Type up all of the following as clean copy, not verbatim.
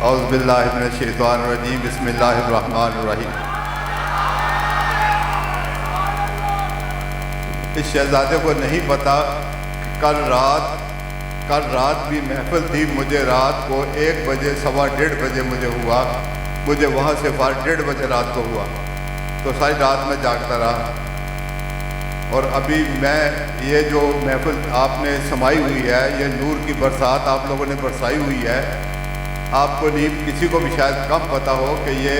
اعوذ باللہ من الشیطان الرجیم، بسم اللہ الرحمن الرحیم۔ اس شہزادے کو نہیں پتا کل رات بھی محفل تھی، مجھے رات کو 1 بجے 1:15 بجے مجھے وہاں سے 1:30 بجے رات کو ہوا، تو ساری رات میں جاگتا رہا۔ اور ابھی میں یہ جو محفل آپ نے سمائی ہوئی ہے، یہ نور کی برسات آپ لوگوں نے برسائی ہوئی ہے، آپ کو نہیں کسی کو بھی شاید کم پتہ ہو کہ یہ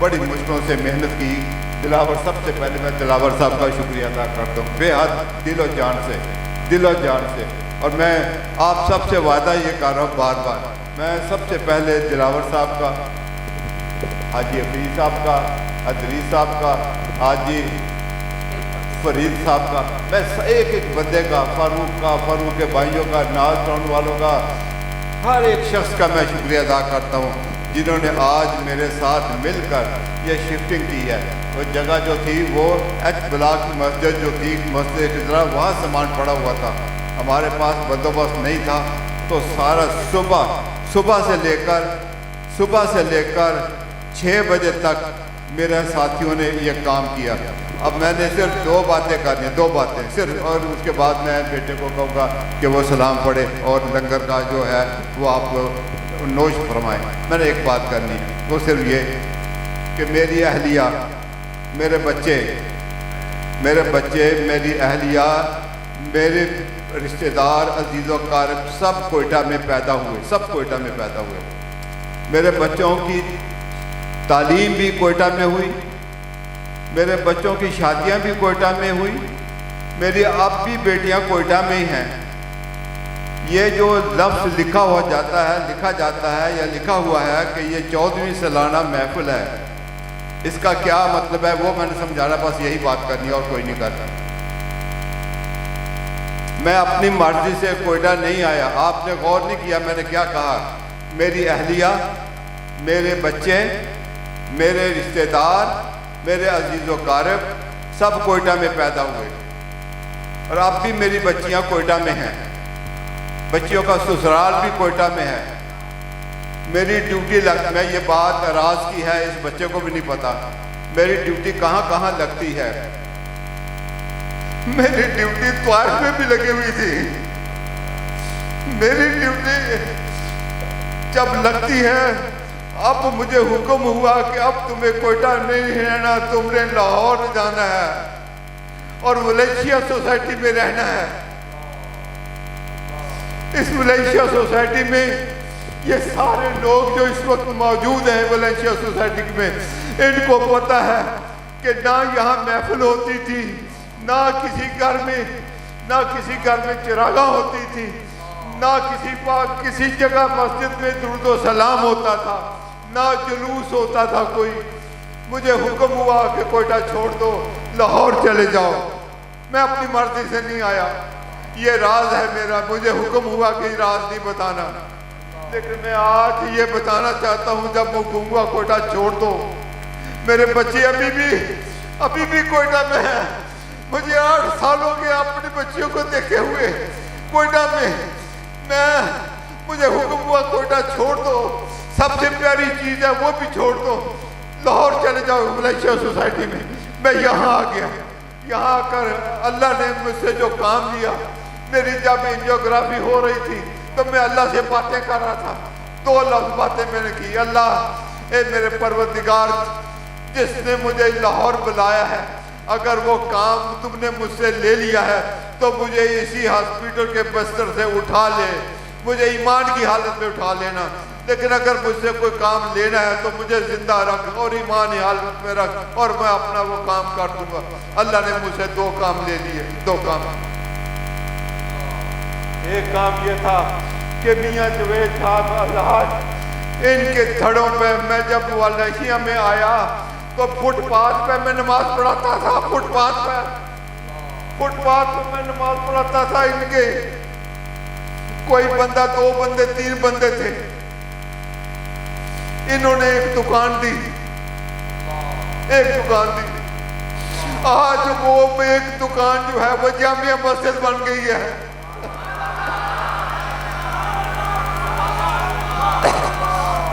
بڑی مشکلوں سے محنت کی۔ دلاور سب سے پہلے میں دلاور صاحب کا شکریہ ادا کرتا ہوں، بے حد دل و جان سے۔ اور میں آپ سب سے وعدہ یہ کر رہا ہوں بار بار، میں سب سے پہلے دلاور صاحب کا، حاجی حفیظ صاحب کا، ادریس صاحب کا، حاجی فرید صاحب کا، میں ایک بندے کا، فاروق کے بھائیوں کا، ناز سننے والوں کا، ہر ایک شخص کا میں شکریہ ادا کرتا ہوں جنہوں نے آج میرے ساتھ مل کر یہ شفٹنگ کی ہے۔ وہ جگہ جو تھی وہ ایچ بلاک کی مسجد جو تھی، مسجد کی طرح وہاں سامان پڑا ہوا تھا، ہمارے پاس بندوبست نہیں تھا، تو سارا صبح سے لے کر 6 بجے تک میرے ساتھیوں نے یہ کام کیا۔ اب میں نے صرف 2 باتیں کرنی، 2 باتیں صرف، اور اس کے بعد میں بیٹے کو کہوں گا کہ وہ سلام پڑھے اور لنگر کا جو ہے وہ آپ نوش فرمائیں۔ میں نے ایک بات کرنی، وہ صرف یہ کہ میری اہلیہ، میرے بچے، میری اہلیہ، میرے رشتہ دار، عزیز و اقارب سب کوئٹہ میں پیدا ہوئے۔ میرے بچوں کی تعلیم بھی کوئٹہ میں ہوئی، میرے بچوں کی شادیاں بھی کوئٹہ میں ہوئی، میری اب بھی بیٹیاں کوئٹہ میں ہی ہیں۔ یہ جو لفظ لکھا جاتا ہے یا لکھا ہوا ہے کہ یہ 14ویں سالانہ محفل ہے، اس کا کیا مطلب ہے وہ میں نے سمجھانا، بس یہی بات کرنی اور کوئی نہیں کرنا۔ میں اپنی مرضی سے کوئٹہ نہیں آیا، آپ نے غور نہیں کیا میں نے کیا کہا۔ میری اہلیہ، میرے بچے، میرے رشتہ دار، میرے عزیز و اقارب سب کوئٹہ میں پیدا ہوئے، اور اب بھی میری بچیاں کوئٹہ میں ہیں، بچیوں کا سسرال بھی کوئٹہ میں ہے۔ میری ڈیوٹی میں یہ بات راز کی ہے، اس بچے کو بھی نہیں پتا میری ڈیوٹی کہاں لگتی ہے۔ میری ڈیوٹی طائف میں بھی لگی ہوئی تھی، میری ڈیوٹی جب لگتی ہے، اب مجھے حکم ہوا کہ اب تمہیں کوئٹہ نہیں رہنا، تم نے لاہور جانا ہے اور ملیشیا سوسائٹی میں رہنا ہے۔ اس ملیشیا سوسائٹی میں یہ سارے لوگ جو اس وقت موجود ہیں ملیشیا سوسائٹی میں، ان کو پتہ ہے کہ نہ یہاں محفل ہوتی تھی، نہ کسی گھر میں چراغاں ہوتی تھی، نہ کسی جگہ مسجد میں درود و سلام ہوتا تھا، نہ جلوس ہوتا تھا کوئی۔ مجھے حکم ہوا کہ کوئٹہ چھوڑ دو، لاہور چلے جاؤ۔ میں اپنی مرضی سے نہیں آیا، یہ راز ہے میرا، مجھے حکم ہوا کہ یہ راز نہیں بتانا، لیکن میں آج یہ بتانا چاہتا ہوں جب وہ حکم ہوا کوئٹہ چھوڑ دو، میرے بچے ابھی بھی کوئٹہ میں ہیں۔ مجھے 8 سال ہو گئے اپنی بچیوں کو دیکھے ہوئے کوئٹہ میں۔ مجھے حکم ہوا کوئٹہ چھوڑ دو، سب سے پیاری چیز ہے وہ بھی چھوڑ دو، لاہور چلے جاؤ ملیشیا سوسائٹی میں۔ میں یہاں آ گیا، یہاں آ کر اللہ نے مجھ سے جو کام لیا، میری جب انجیوگرافی ہو رہی تھی تو میں اللہ سے باتیں کر رہا تھا، 2 لفظ باتیں میں نے کی، اللہ اے میرے پروردگار، جس نے مجھے لاہور بلایا ہے، اگر وہ کام تم نے مجھ سے لے لیا ہے تو مجھے اسی ہاسپٹل کے بستر سے اٹھا لے، مجھے ایمان کی حالت میں اٹھا لینا، لیکن اگر مجھ سے کوئی کام لینا ہے تو مجھے زندہ رکھ اور ایمان کی حالت میں رکھ، اور میں اپنا وہ کام کر دوں گا۔ اللہ نے مجھ سے 2 کام لے لیے، 2 کام۔ ایک کام یہ تھا کہ میاں جوید صاحب الحاج، ان کے دھڑوں پہ میں جب ملیشیا میں آیا تو فٹ پاتھ پہ میں نماز پڑھاتا تھا، فٹ پاتھ پہ میں نماز پڑھاتا تھا۔ ان کے کوئی بندہ، 2 بندے، 3 بندے تھے، انہوں نے ایک دکان دی، آج وہ ایک دکان جو ہے وہ جامعہ مسجد بن گئی ہے۔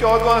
14